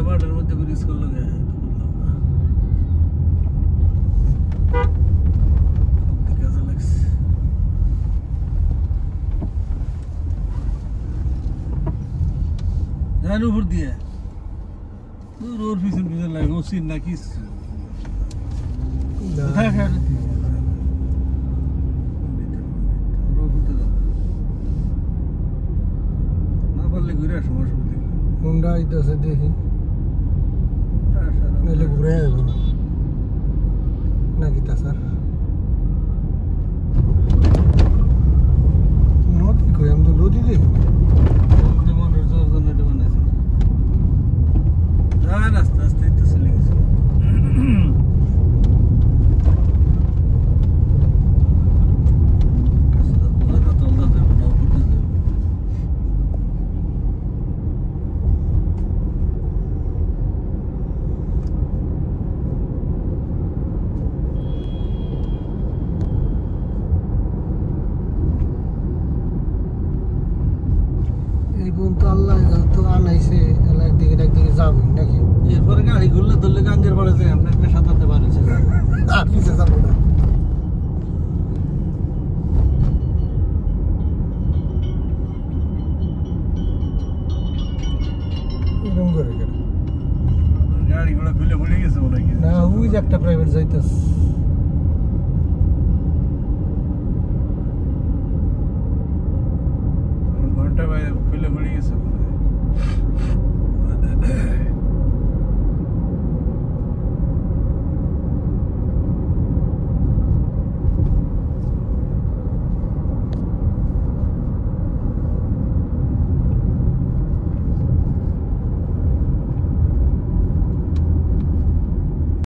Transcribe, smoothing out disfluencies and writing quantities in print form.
মাঠের মধ্যে ব্রিজ করলো গে কাজে লাগছে যান উপর দিয়ে ওর পিছন পিছন লাগে ও সিন না কি না পারলে ঘুরে আসো অসুবিধা হোন্ডা আইতেছে দেখি নাহলে ঘুরে যাবো নাকি তা স্যার নদী কই আমি তো নদী দেখি মনের জোর জন্য এটা বানাইছে আস্তে আস্তে তো চলে গেছে আল্লাহ তো আনাইছে একদিকে একদিকে যাবো নাকি এরপরে গাড়ি ঘুরলে ধরলে গাঙ্গের পরে যায় আপনার সাঁতারতে পারছে আর পিছে যাবো না এরকম করে গাড়ি ঘোড়া খুলে পড়ে গেছে ওরা কি না ওই যে একটা প্রাইভেট যাইতেছে ঘন্টা খুলে পড়ে গেছে